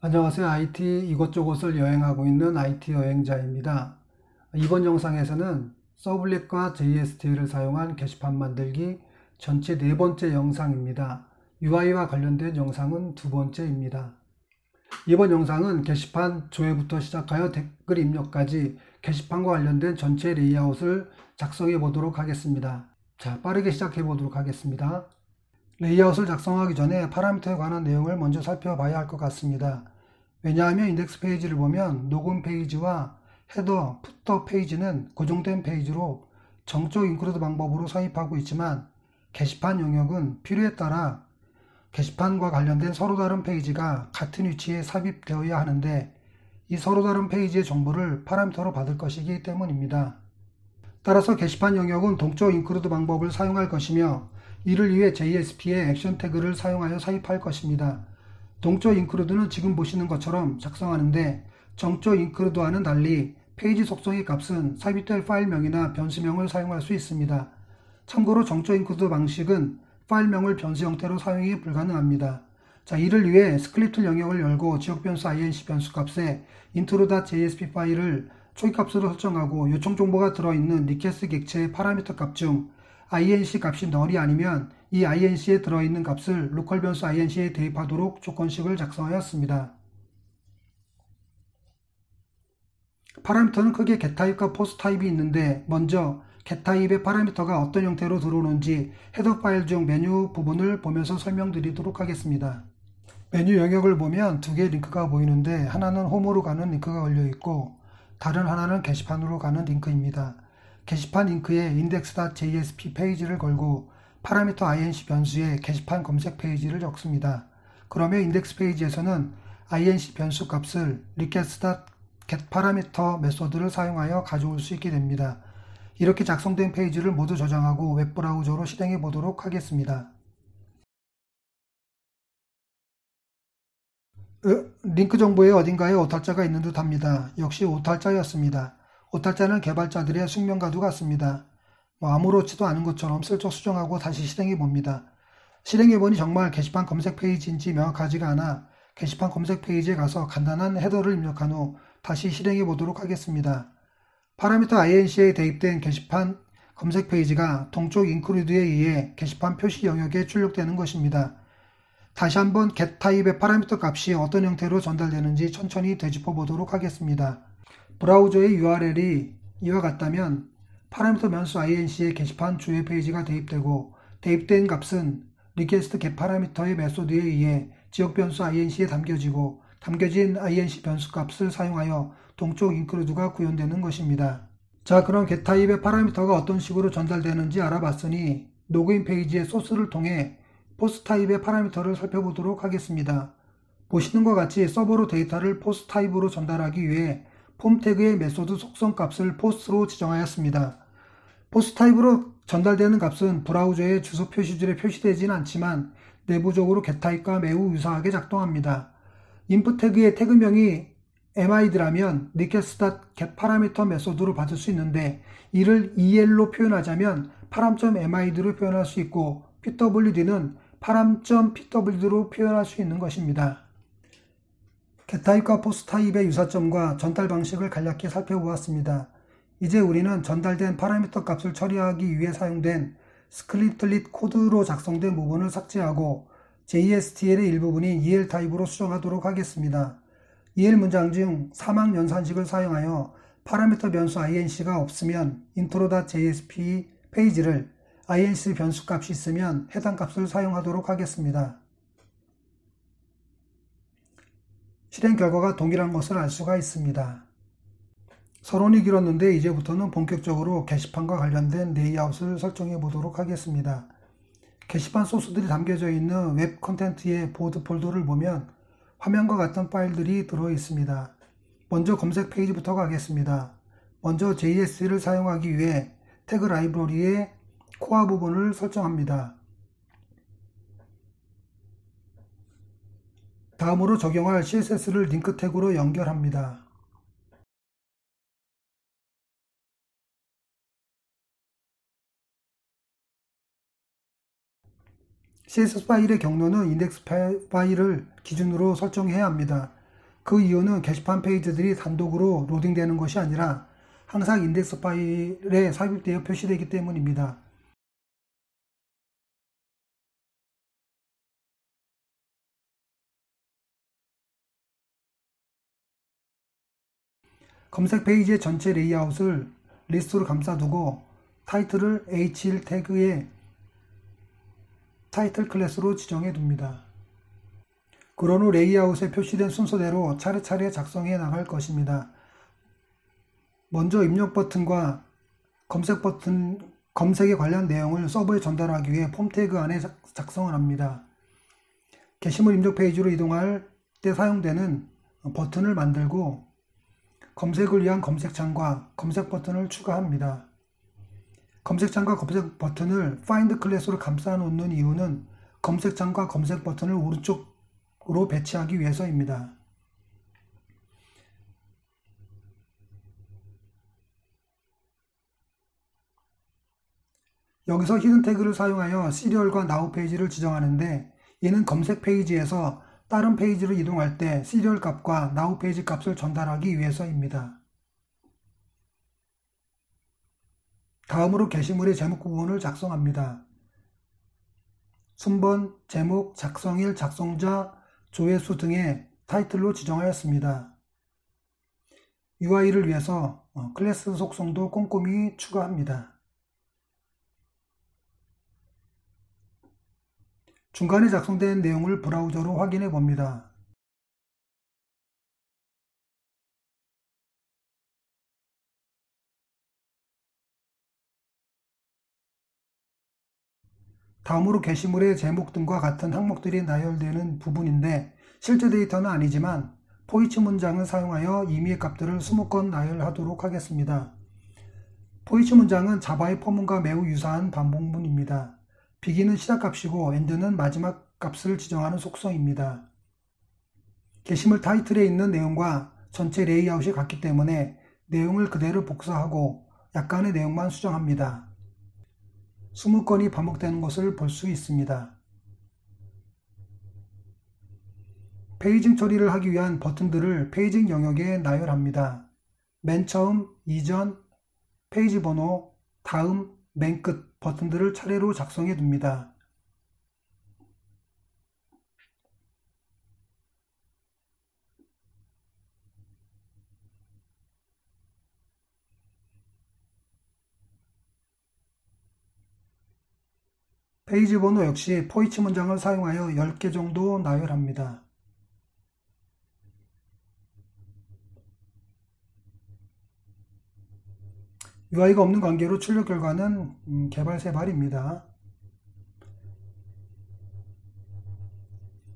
안녕하세요. IT 이곳저곳을 여행하고 있는 IT 여행자입니다. 이번 영상에서는 서블릿과 JST를 사용한 게시판 만들기 전체 네 번째 영상입니다. UI와 관련된 영상은 두 번째입니다. 이번 영상은 게시판 조회부터 시작하여 댓글 입력까지 게시판과 관련된 전체 레이아웃을 작성해 보도록 하겠습니다. 자, 빠르게 시작해 보도록 하겠습니다. 레이아웃을 작성하기 전에 파라미터에 관한 내용을 먼저 살펴봐야 할 것 같습니다. 왜냐하면 인덱스 페이지를 보면 녹음 페이지와 헤더, 푸터 페이지는 고정된 페이지로 정적 인크루드 방법으로 삽입하고 있지만 게시판 영역은 필요에 따라 게시판과 관련된 서로 다른 페이지가 같은 위치에 삽입되어야 하는데 이 서로 다른 페이지의 정보를 파라미터로 받을 것이기 때문입니다. 따라서 게시판 영역은 동적 인크루드 방법을 사용할 것이며 이를 위해 JSP의 액션 태그를 사용하여 삽입할 것입니다. 동적 인크루드는 지금 보시는 것처럼 작성하는데 정적 인크루드와는 달리 페이지 속성의 값은 삽입될 파일명이나 변수명을 사용할 수 있습니다. 참고로 정적 인크루드 방식은 파일명을 변수 형태로 사용이 불가능합니다. 자, 이를 위해 스크립트 영역을 열고 지역 변수 inc 변수 값에 intro.jsp 파일을 초기값으로 설정하고 요청 정보가 들어있는 리퀘스트 객체의 파라미터 값 중 inc 값이 널이 아니면 이 inc에 들어있는 값을 로컬 변수 inc에 대입하도록 조건식을 작성하였습니다. 파라미터는 크게 getType과 postType이 있는데 먼저 getType의 파라미터가 어떤 형태로 들어오는지 헤더 파일 중 메뉴 부분을 보면서 설명드리도록 하겠습니다. 메뉴 영역을 보면 두 개의 링크가 보이는데 하나는 홈으로 가는 링크가 걸려 있고 다른 하나는 게시판으로 가는 링크입니다. 게시판 링크에 index.jsp 페이지를 걸고 파라미터 inc 변수에 게시판 검색 페이지를 적습니다. 그러면 인덱스 페이지에서는 inc 변수 값을 request.getParameter 메소드를 사용하여 가져올 수 있게 됩니다. 이렇게 작성된 페이지를 모두 저장하고 웹브라우저로 실행해 보도록 하겠습니다. 링크 정보에 어딘가에 오탈자가 있는 듯 합니다. 역시 오탈자였습니다. 오탈자는 개발자들의 숙명과도 같습니다. 아무렇지도 않은 것처럼 슬쩍 수정하고 다시 실행해 봅니다. 실행해보니 정말 게시판 검색 페이지인지 명확하지가 않아 게시판 검색 페이지에 가서 간단한 헤더를 입력한 후 다시 실행해 보도록 하겠습니다. 파라미터 inc에 대입된 게시판 검색 페이지가 동쪽 include에 의해 게시판 표시 영역에 출력되는 것입니다. 다시 한번 getType의 파라미터 값이 어떤 형태로 전달되는지 천천히 되짚어 보도록 하겠습니다. 브라우저의 URL이 이와 같다면 파라미터 변수 inc에 게시판 주요 페이지가 대입되고 대입된 값은 request getParameter의 메소드에 의해 지역 변수 inc에 담겨지고 담겨진 inc 변수 값을 사용하여 동쪽 include가 구현되는 것입니다. 자, 그럼 getType의 파라미터가 어떤 식으로 전달되는지 알아봤으니 로그인 페이지의 소스를 통해 postType의 파라미터를 살펴보도록 하겠습니다. 보시는 것 같이 서버로 데이터를 postType로 전달하기 위해 폼 태그의 메소드 속성 값을 post로 지정하였습니다. postType로 전달되는 값은 브라우저의 주소 표시줄에 표시되지는 않지만 내부적으로 getType과 매우 유사하게 작동합니다. input 태그의 태그명이 mid라면 request.getParameter 메소드로 받을 수 있는데 이를 el로 표현하자면 param.mid로 표현할 수 있고 pwd는 param.pwd로 표현할 수 있는 것입니다. getType과 postType의 유사점과 전달 방식을 간략히 살펴보았습니다. 이제 우리는 전달된 파라미터 값을 처리하기 위해 사용된 스크립트릿 코드로 작성된 부분을 삭제하고 JSTL의 일부분인 EL 타입으로 수정하도록 하겠습니다. EL 문장 중 사막 연산식을 사용하여 파라미터 변수 inc가 없으면 intro.jsp 페이지를 inc 변수 값이 있으면 해당 값을 사용하도록 하겠습니다. 실행 결과가 동일한 것을 알 수가 있습니다. 서론이 길었는데 이제부터는 본격적으로 게시판과 관련된 레이아웃을 설정해 보도록 하겠습니다. 게시판 소스들이 담겨져 있는 웹 컨텐츠의 보드 폴더를 보면 화면과 같은 파일들이 들어 있습니다. 먼저 검색 페이지부터 가겠습니다. 먼저 JS를 사용하기 위해 태그 라이브러리의 코어 부분을 설정합니다. 다음으로 적용할 CSS를 링크 태그로 연결합니다. CSS 파일의 경로는 인덱스 파일을 기준으로 설정해야 합니다. 그 이유는 게시판 페이지들이 단독으로 로딩되는 것이 아니라 항상 인덱스 파일에 삽입되어 표시되기 때문입니다. 검색 페이지의 전체 레이아웃을 리스트로 감싸두고 타이틀을 H1 태그의 타이틀 클래스로 지정해 둡니다. 그런 후 레이아웃에 표시된 순서대로 차례차례 작성해 나갈 것입니다. 먼저 입력 버튼과 검색에 관련 내용을 서버에 전달하기 위해 폼 태그 안에 작성을 합니다. 게시물 입력 페이지로 이동할 때 사용되는 버튼을 만들고 검색을 위한 검색창과 검색 버튼을 추가합니다. 검색창과 검색 버튼을 Find 클래스로 감싸 놓는 이유는 검색창과 검색 버튼을 오른쪽으로 배치하기 위해서입니다. 여기서 히든 태그를 사용하여 시리얼과 나우 페이지를 지정하는데, 이는 검색 페이지에서 다른 페이지로 이동할 때 시리얼 값과 나우 페이지 값을 전달하기 위해서입니다. 다음으로 게시물의 제목 부분을 작성합니다. 순번, 제목, 작성일, 작성자, 조회수 등의 타이틀로 지정하였습니다. UI를 위해서 클래스 속성도 꼼꼼히 추가합니다. 중간에 작성된 내용을 브라우저로 확인해 봅니다. 다음으로 게시물의 제목 등과 같은 항목들이 나열되는 부분인데, 실제 데이터는 아니지만 포이치 문장을 사용하여 임의의 값들을 20건 나열하도록 하겠습니다. 포이치 문장은 자바의 포문과 매우 유사한 반복문입니다. begin은 시작값이고 end는 마지막 값을 지정하는 속성입니다. 게시물 타이틀에 있는 내용과 전체 레이아웃이 같기 때문에 내용을 그대로 복사하고 약간의 내용만 수정합니다. 20건이 반복되는 것을 볼 수 있습니다. 페이징 처리를 하기 위한 버튼들을 페이징 영역에 나열합니다. 맨 처음, 이전, 페이지 번호, 다음, 맨 끝 버튼들을 차례로 작성해 둡니다. 페이지 번호 역시 포이치 문장을 사용하여 10개 정도 나열합니다. UI가 없는 관계로 출력 결과는 개발세발입니다.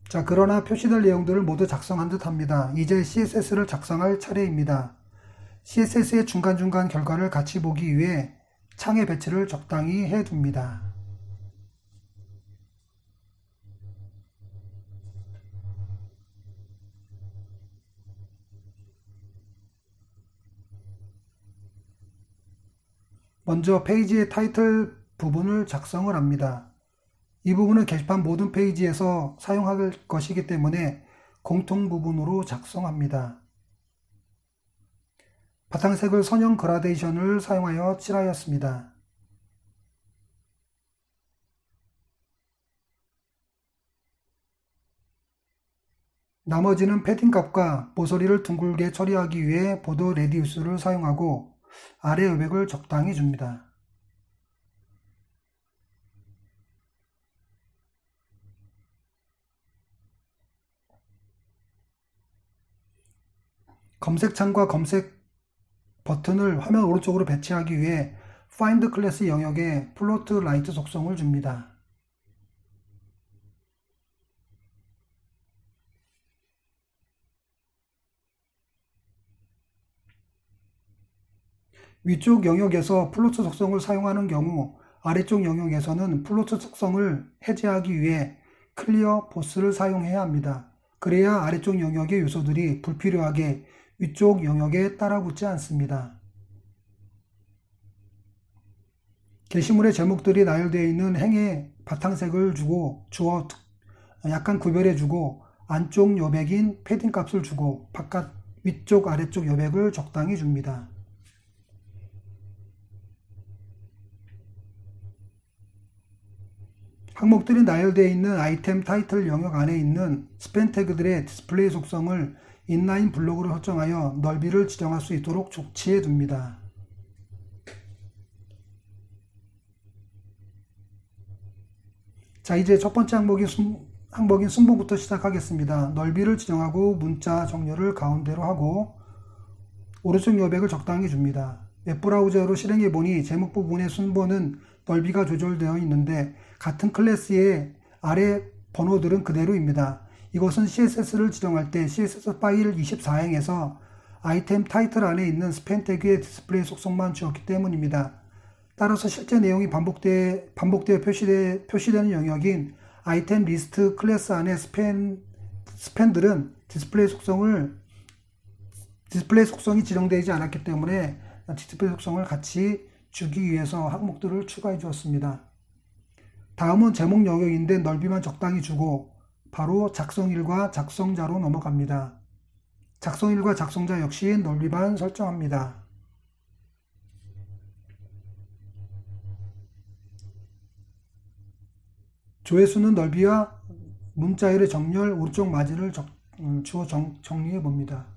자, 그러나 표시될 내용들을 모두 작성한 듯 합니다. 이제 CSS를 작성할 차례입니다. CSS의 중간중간 결과를 같이 보기 위해 창의 배치를 적당히 해둡니다. 먼저 페이지의 타이틀 부분을 작성을 합니다. 이 부분은 게시판 모든 페이지에서 사용할 것이기 때문에 공통 부분으로 작성합니다. 바탕색을 선형 그라데이션을 사용하여 칠하였습니다. 나머지는 패딩 값과 모서리를 둥글게 처리하기 위해 보드 레디우스를 사용하고 아래 여백을 적당히 줍니다. 검색창과 검색 버튼을 화면 오른쪽으로 배치하기 위해 Find 클래스 영역에 플로트 라이트 속성을 줍니다. 위쪽 영역에서 플로트 속성을 사용하는 경우 아래쪽 영역에서는 플로트 속성을 해제하기 위해 클리어 보스를 사용해야 합니다. 그래야 아래쪽 영역의 요소들이 불필요하게 위쪽 영역에 따라붙지 않습니다. 게시물의 제목들이 나열되어 있는 행에 바탕색을 주어 약간 구별해주고 안쪽 여백인 패딩 값을 주고 바깥 위쪽 아래쪽 여백을 적당히 줍니다. 항목들이 나열되어 있는 아이템 타이틀 영역 안에 있는 스팬 태그들의 디스플레이 속성을 인라인 블록으로 설정하여 넓이를 지정할 수 있도록 조치해 둡니다. 자, 이제 첫 번째 항목인 순보부터 시작하겠습니다. 넓이를 지정하고 문자 정렬을 가운데로 하고 오른쪽 여백을 적당히 줍니다. 웹브라우저로 실행해보니 제목 부분의 순보는 넓이가 조절되어 있는데 같은 클래스의 아래 번호들은 그대로입니다. 이것은 CSS를 지정할 때 CSS 파일 24행에서 아이템 타이틀 안에 있는 스팬 태그의 디스플레이 속성만 주었기 때문입니다. 따라서 실제 내용이 반복되어 표시되는 영역인 아이템 리스트 클래스 안의 스팬들은 디스플레이 속성이 지정되지 않았기 때문에 디스플레이 속성을 같이 주기 위해서 항목들을 추가해 주었습니다. 다음은 제목 영역인데 넓이만 적당히 주고 바로 작성일과 작성자로 넘어갑니다. 작성일과 작성자 역시 넓이만 설정합니다. 조회수는 넓이와 문자열의 정렬, 오른쪽 마진을 주어 정리해 봅니다.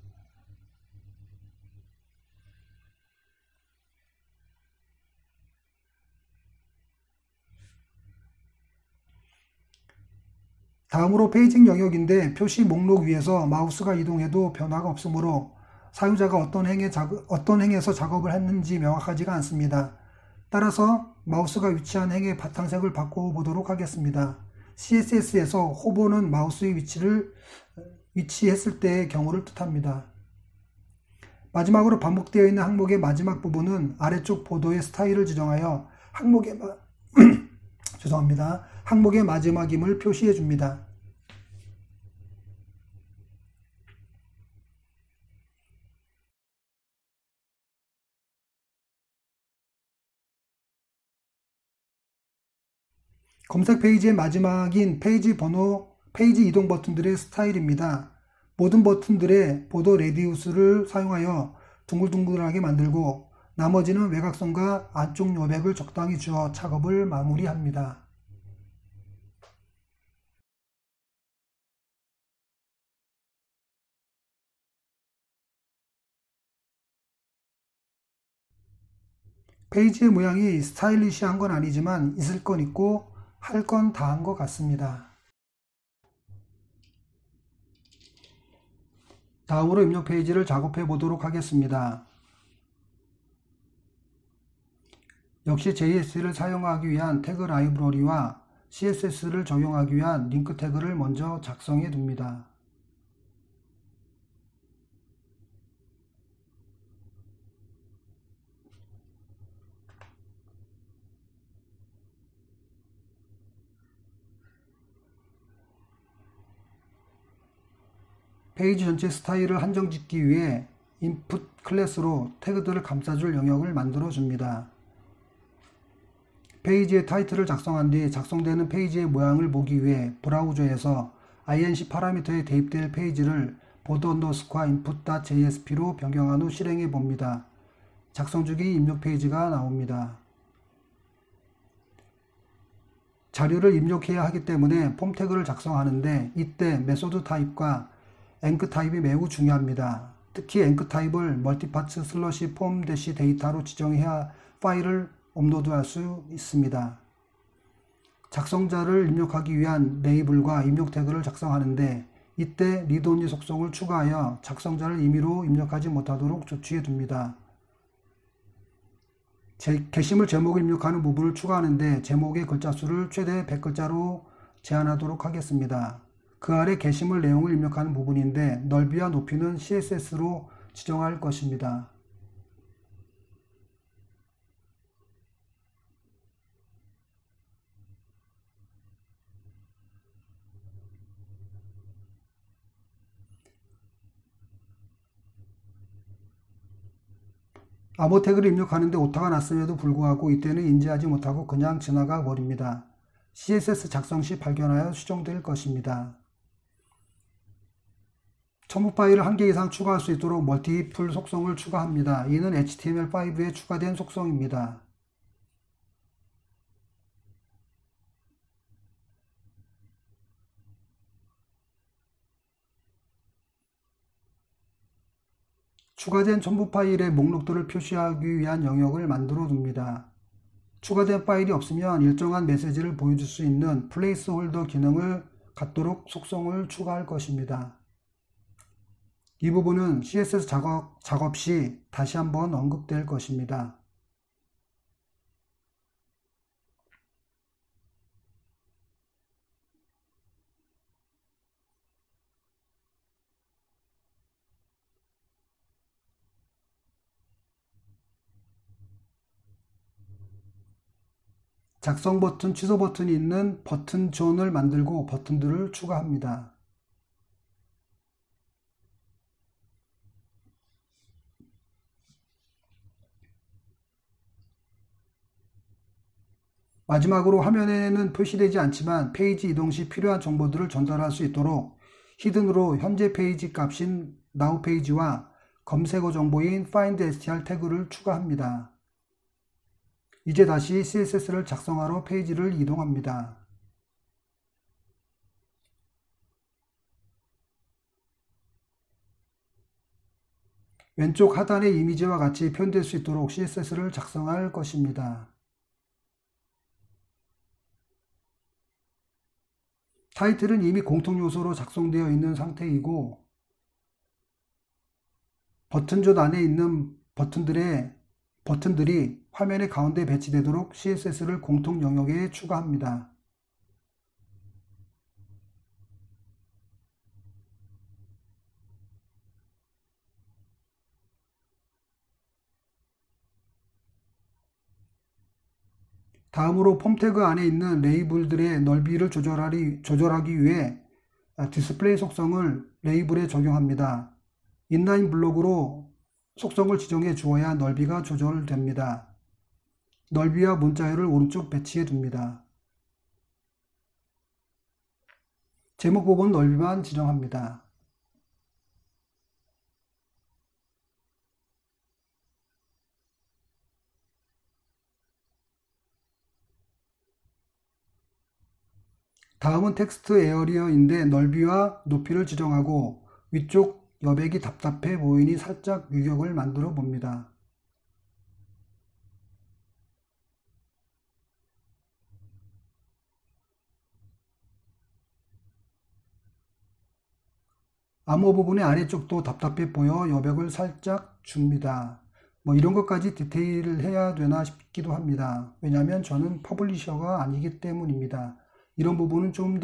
다음으로 페이징 영역인데 표시 목록 위에서 마우스가 이동해도 변화가 없으므로 사용자가 어떤 행에서 작업을 했는지 명확하지가 않습니다. 따라서 마우스가 위치한 행의 바탕색을 바꿔보도록 하겠습니다. CSS에서 호버는 마우스의 위치했을 때의 경우를 뜻합니다. 마지막으로 반복되어 있는 항목의 마지막 부분은 아래쪽 보도의 스타일을 지정하여 항목의 마지막임을 표시해 줍니다. 검색 페이지의 마지막인 페이지 이동 버튼들의 스타일입니다. 모든 버튼들의 보도 레디우스를 사용하여 둥글둥글하게 만들고 나머지는 외곽선과 안쪽 여백을 적당히 주어 작업을 마무리합니다. 페이지의 모양이 스타일리시한 건 아니지만 있을 건 있고 할 건 다 한 것 같습니다. 다음으로 입력 페이지를 작업해 보도록 하겠습니다. 역시 JS를 사용하기 위한 태그 라이브러리와 CSS를 적용하기 위한 링크 태그를 먼저 작성해 둡니다. 페이지 전체 스타일을 한정짓기 위해 input 클래스로 태그들을 감싸줄 영역을 만들어 줍니다. 페이지의 타이틀을 작성한 뒤 작성되는 페이지의 모양을 보기 위해 브라우저에서 inc 파라미터에 대입될 페이지를 board_input.jsp로 변경한 후 실행해 봅니다. 작성 중인 입력 페이지가 나옵니다. 자료를 입력해야 하기 때문에 폼 태그를 작성하는데 이때 메소드 타입과 앵크 타입이 매우 중요합니다. 특히 앵크 타입을 멀티파츠 슬러시 폼 대시 데이터로 지정해야 파일을 업로드할 수 있습니다. 작성자를 입력하기 위한 레이블과 입력 태그를 작성하는데 이때 리드온리 속성을 추가하여 작성자를 임의로 입력하지 못하도록 조치해 둡니다. 게시물 제목을 입력하는 부분을 추가하는데 제목의 글자 수를 최대 100글자로 제한하도록 하겠습니다. 그 아래 게시물 내용을 입력하는 부분인데 넓이와 높이는 CSS로 지정할 것입니다. 암호 태그를 입력하는데 오타가 났음에도 불구하고 이때는 인지하지 못하고 그냥 지나가 버립니다. CSS 작성 시 발견하여 수정될 것입니다. 첨부 파일을 한 개 이상 추가할 수 있도록 멀티플 속성을 추가합니다. 이는 HTML5에 추가된 속성입니다. 추가된 첨부 파일의 목록들을 표시하기 위한 영역을 만들어 둡니다. 추가된 파일이 없으면 일정한 메시지를 보여줄 수 있는 플레이스홀더 기능을 갖도록 속성을 추가할 것입니다. 이 부분은 CSS 작업 시 다시 한번 언급될 것입니다. 작성 버튼, 취소 버튼이 있는 버튼 존을 만들고 버튼들을 추가합니다. 마지막으로 화면에는 표시되지 않지만 페이지 이동 시 필요한 정보들을 전달할 수 있도록 히든으로 현재 페이지 값인 now 페이지와 검색어 정보인 find str 태그를 추가합니다. 이제 다시 CSS를 작성하러 페이지를 이동합니다. 왼쪽 하단의 이미지와 같이 표현될 수 있도록 CSS를 작성할 것입니다. 타이틀은 이미 공통 요소로 작성되어 있는 상태이고 버튼존 안에 있는 버튼들이 화면의 가운데 배치되도록 CSS를 공통 영역에 추가합니다. 다음으로 폼 태그 안에 있는 레이블들의 넓이를 조절하기 위해 디스플레이 속성을 레이블에 적용합니다. 인라인 블록으로 속성을 지정해 주어야 넓이가 조절됩니다. 넓이와 문자열을 오른쪽 배치해 둡니다. 제목 부분 넓이만 지정합니다. 다음은 텍스트 에어리어인데 넓이와 높이를 지정하고 위쪽 여백이 답답해 보이니 살짝 유격을 만들어 봅니다. 암호 부분의 아래쪽도 답답해 보여 여백을 살짝 줍니다. 이런 것까지 디테일을 해야 되나 싶기도 합니다. 왜냐하면 저는 퍼블리셔가 아니기 때문입니다. 이런 부분은 좀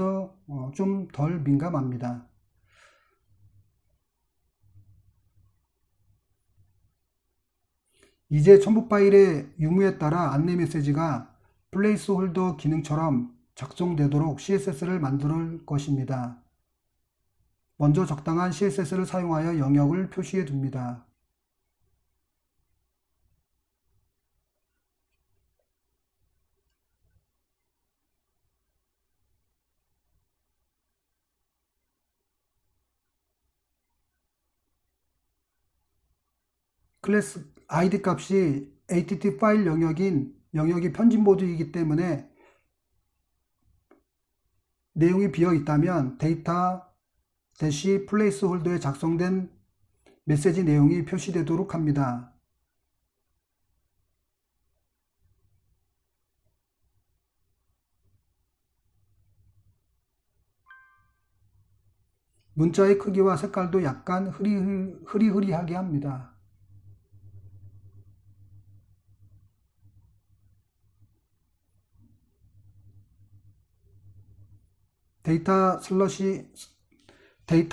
덜 민감합니다. 이제 첨부 파일의 유무에 따라 안내 메시지가 플레이스홀더 기능처럼 작성되도록 CSS를 만들 것입니다. 먼저 적당한 CSS를 사용하여 영역을 표시해 둡니다. 클래스 id 값이 att 파일 영역이 편집 모드이기 때문에 내용이 비어 있다면 데이터 대시 플레이스홀더에 작성된 메시지 내용이 표시되도록 합니다. 문자의 크기와 색깔도 약간 흐리흐리하게 합니다. 데이터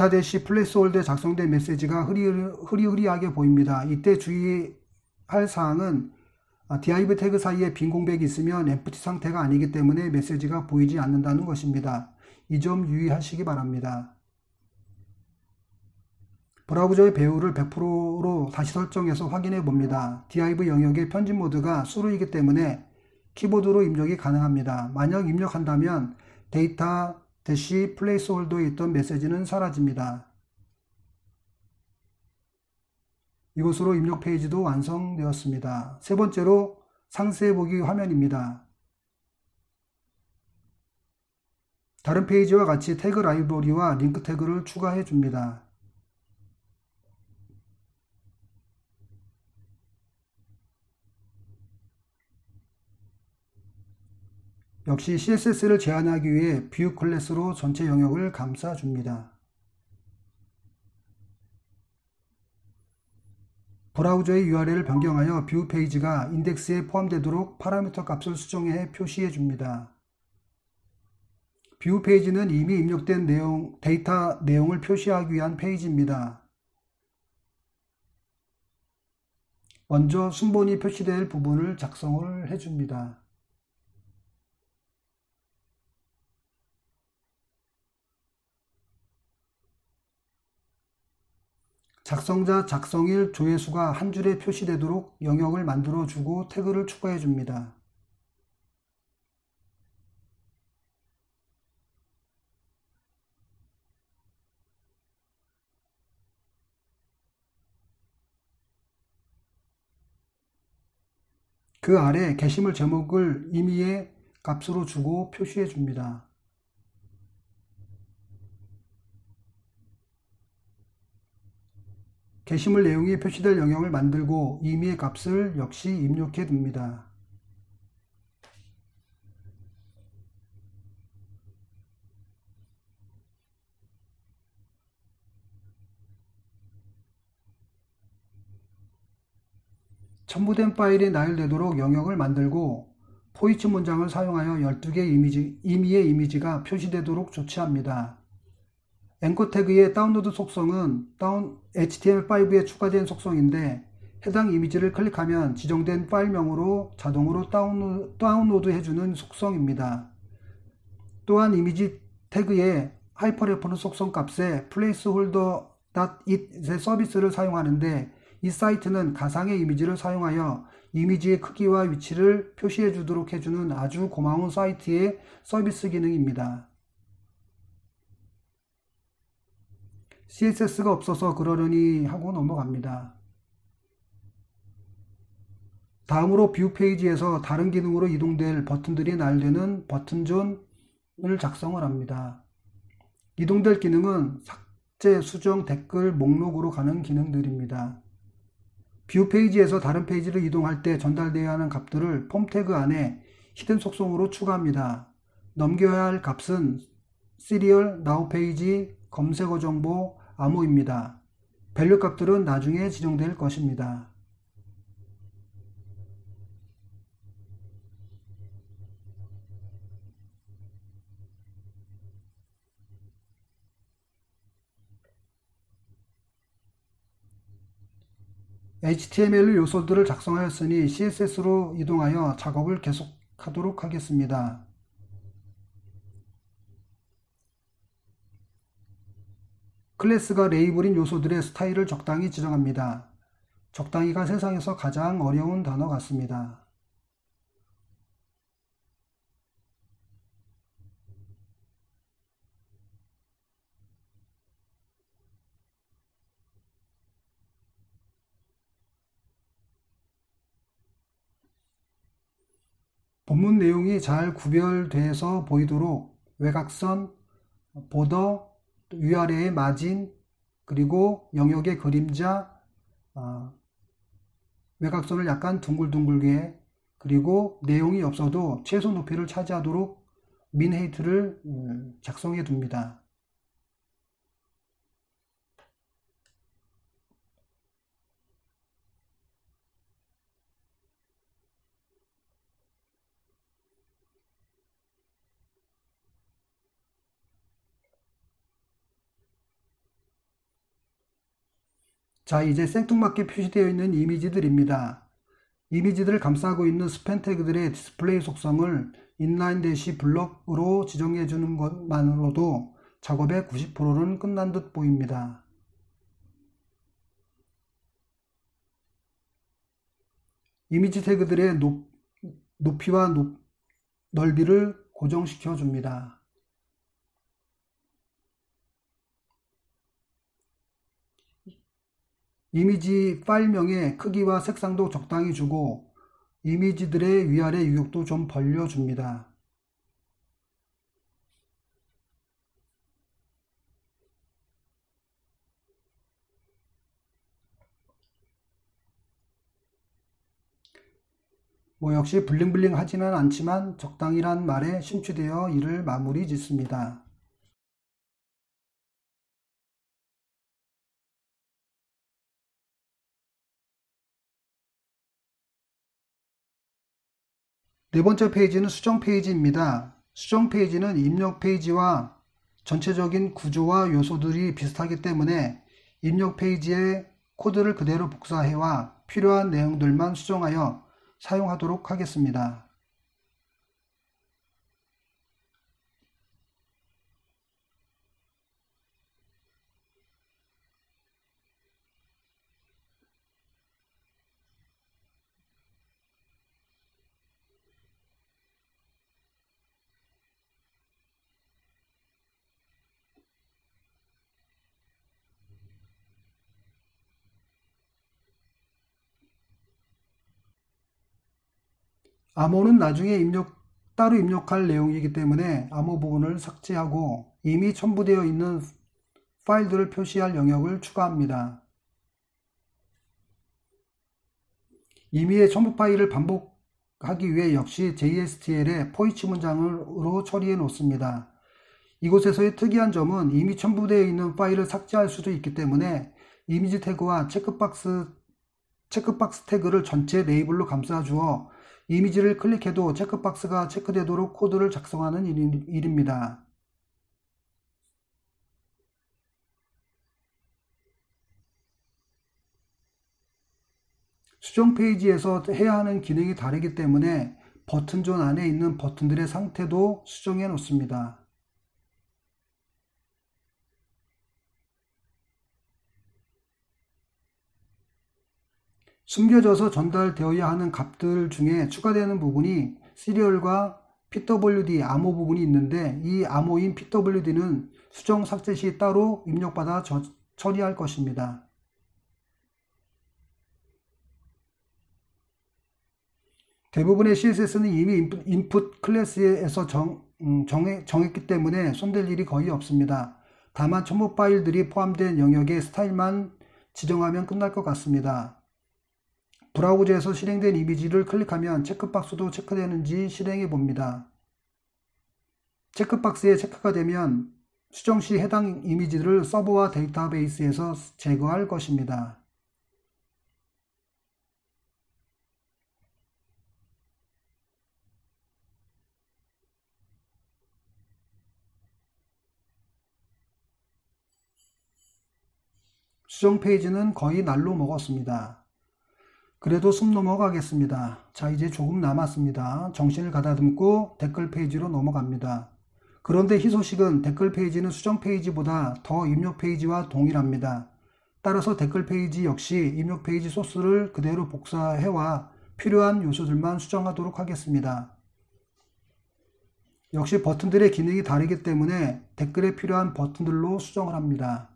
대시 플레이스홀더에 작성된 메시지가 흐리흐리하게 보입니다. 이때 주의할 사항은 div 태그 사이에 빈 공백이 있으면 empty 상태가 아니기 때문에 메시지가 보이지 않는다는 것입니다. 이 점 유의하시기 바랍니다. 브라우저의 배열을 100%로 다시 설정해서 확인해 봅니다. div 영역의 편집 모드가 수루이기 때문에 키보드로 입력이 가능합니다. 만약 입력한다면 데이터 대시 플레이스홀더에 있던 메시지는 사라집니다. 이것으로 입력 페이지도 완성되었습니다. 세 번째로 상세 보기 화면입니다. 다른 페이지와 같이 태그 라이브러리와 링크 태그를 추가해 줍니다. 역시 CSS를 제한하기 위해 뷰 클래스로 전체 영역을 감싸줍니다. 브라우저의 URL을 변경하여 뷰 페이지가 인덱스에 포함되도록 파라미터 값을 수정해 표시해 줍니다. 뷰 페이지는 이미 입력된 데이터 내용을 표시하기 위한 페이지입니다. 먼저 순번이 표시될 부분을 작성을 해줍니다. 작성자 작성일 조회수가 한 줄에 표시되도록 영역을 만들어주고 태그를 추가해줍니다. 그 아래 게시물 제목을 임의의 값으로 주고 표시해줍니다. 게시물 내용이 표시될 영역을 만들고 임의의 값을 역시 입력해 둡니다. 첨부된 파일이 나열되도록 영역을 만들고 포이치 문장을 사용하여 12개의 임의의 이미지가 표시되도록 조치합니다. 앵커 태그의 다운로드 속성은 HTML5에 추가된 속성인데 해당 이미지를 클릭하면 지정된 파일명으로 자동으로 다운로드 해주는 속성입니다. 또한 이미지 태그의 하이퍼레퍼런스 속성 값에 placeholder.it의 서비스를 사용하는데 이 사이트는 가상의 이미지를 사용하여 이미지의 크기와 위치를 표시해 주도록 해주는 아주 고마운 사이트의 서비스 기능입니다. CSS가 없어서 그러려니 하고 넘어갑니다. 다음으로 뷰 페이지에서 다른 기능으로 이동될 버튼들이 나열되는 버튼존을 작성을 합니다. 이동될 기능은 삭제, 수정, 댓글, 목록으로 가는 기능들입니다. 뷰 페이지에서 다른 페이지를 이동할 때 전달되어야 하는 값들을 폼 태그 안에 히든 속성으로 추가합니다. 넘겨야 할 값은 시리얼, 나우 페이지, 검색어 정보, 암호입니다. 밸류 값들은 나중에 지정될 것입니다. HTML 요소들을 작성하였으니 CSS로 이동하여 작업을 계속하도록 하겠습니다. 클래스가 레이블인 요소들의 스타일을 적당히 지정합니다. 적당히가 세상에서 가장 어려운 단어 같습니다. 본문 내용이 잘 구별돼서 보이도록 외곽선, 보더, 위아래의 마진, 그리고 영역의 그림자, 외곽선을 약간 둥글둥글게, 그리고 내용이 없어도 최소 높이를 차지하도록 민 헤이트를 작성해 둡니다. 자, 이제 생뚱맞게 표시되어 있는 이미지들입니다. 이미지들을 감싸고 있는 스팬 태그들의 디스플레이 속성을 인라인 대시 블럭으로 지정해 주는 것만으로도 작업의 90%는 끝난 듯 보입니다. 이미지 태그들의 높이와 넓이를 고정시켜 줍니다. 이미지 파일명의 크기와 색상도 적당히 주고 이미지들의 위아래 유격도 좀 벌려줍니다. 역시 블링블링 하지는 않지만 적당히란 말에 심취되어 이를 마무리 짓습니다. 네 번째 페이지는 수정 페이지입니다. 수정 페이지는 입력 페이지와 전체적인 구조와 요소들이 비슷하기 때문에 입력 페이지에 코드를 그대로 복사해와 필요한 내용들만 수정하여 사용하도록 하겠습니다. 암호는 나중에 따로 입력할 내용이기 때문에 암호 부분을 삭제하고 이미 첨부되어 있는 파일들을 표시할 영역을 추가합니다. 임의의 첨부 파일을 반복하기 위해 역시 JSTL에 포이치 문장으로 처리해 놓습니다. 이곳에서의 특이한 점은 이미 첨부되어 있는 파일을 삭제할 수도 있기 때문에 이미지 태그와 체크박스 태그를 전체 레이블로 감싸주어 이미지를 클릭해도 체크박스가 체크되도록 코드를 작성하는 일입니다. 수정 페이지에서 해야 하는 기능이 다르기 때문에 버튼존 안에 있는 버튼들의 상태도 수정해 놓습니다. 숨겨져서 전달되어야 하는 값들 중에 추가되는 부분이 시리얼과 PWD 암호 부분이 있는데 이 암호인 PWD는 수정 삭제 시 따로 입력받아 처리할 것입니다. 대부분의 CSS는 이미 인풋 클래스에서 정했기 때문에 손댈 일이 거의 없습니다. 다만 첨부 파일들이 포함된 영역의 스타일만 지정하면 끝날 것 같습니다. 브라우저에서 실행된 이미지를 클릭하면 체크박스도 체크되는지 실행해 봅니다. 체크박스에 체크가 되면 수정 시 해당 이미지를 서버와 데이터베이스에서 제거할 것입니다. 수정 페이지는 거의 날로 먹었습니다. 그래도 숨 넘어가겠습니다. 자, 이제 조금 남았습니다. 정신을 가다듬고 댓글 페이지로 넘어갑니다. 그런데 희소식은 댓글 페이지는 수정 페이지보다 더 입력 페이지와 동일합니다. 따라서 댓글 페이지 역시 입력 페이지 소스를 그대로 복사해와 필요한 요소들만 수정하도록 하겠습니다. 역시 버튼들의 기능이 다르기 때문에 댓글에 필요한 버튼들로 수정을 합니다.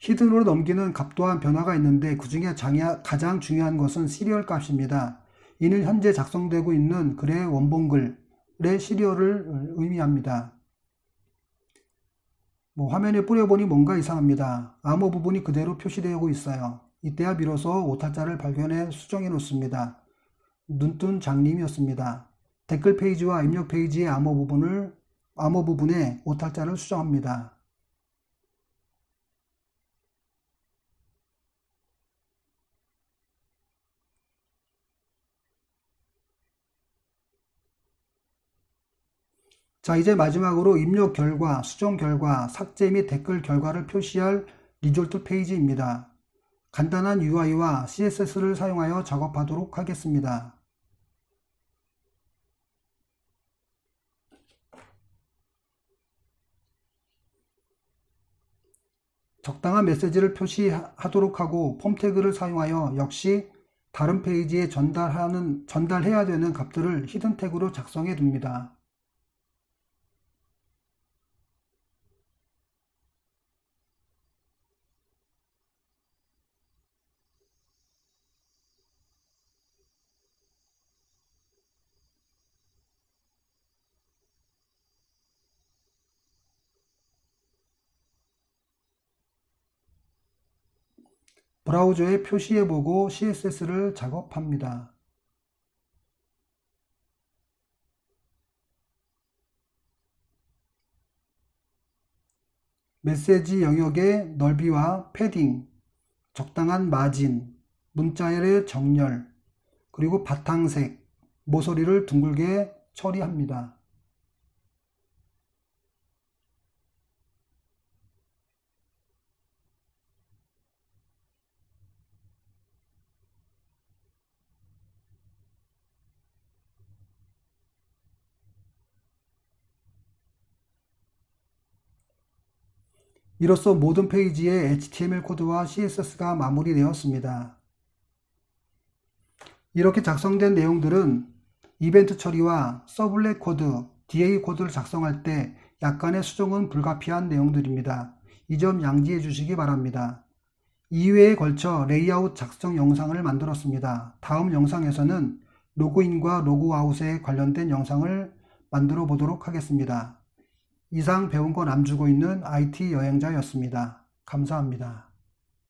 히든으로 넘기는 값 또한 변화가 있는데 그 중에 가장 중요한 것은 시리얼 값입니다. 이는 현재 작성되고 있는 글의 원본글의 시리얼을 의미합니다. 화면에 뿌려보니 뭔가 이상합니다. 암호 부분이 그대로 표시되고 있어요. 이때야 비로소 오탈자를 발견해 수정해 놓습니다. 눈뜬 장님이었습니다. 댓글 페이지와 입력 페이지의 암호 부분에 오탈자를 수정합니다. 자, 이제 마지막으로 입력 결과, 수정 결과, 삭제 및 댓글 결과를 표시할 리졸트 페이지입니다. 간단한 UI와 CSS를 사용하여 작업하도록 하겠습니다. 적당한 메시지를 표시하도록 하고 폼 태그를 사용하여 역시 다른 페이지에 전달해야 되는 값들을 히든 태그로 작성해 둡니다. 브라우저에 표시해보고 CSS를 작업합니다. 메시지 영역의 넓이와 패딩, 적당한 마진, 문자열의 정렬, 그리고 바탕색, 모서리를 둥글게 처리합니다. 이로써 모든 페이지의 HTML 코드와 CSS가 마무리되었습니다. 이렇게 작성된 내용들은 이벤트 처리와 서블렛 코드, DA 코드를 작성할 때 약간의 수정은 불가피한 내용들입니다. 이 점 양지해 주시기 바랍니다. 2회에 걸쳐 레이아웃 작성 영상을 만들었습니다. 다음 영상에서는 로그인과 로그아웃에 관련된 영상을 만들어 보도록 하겠습니다. 이상 배운 거 남주고 있는 IT 여행자였습니다. 감사합니다.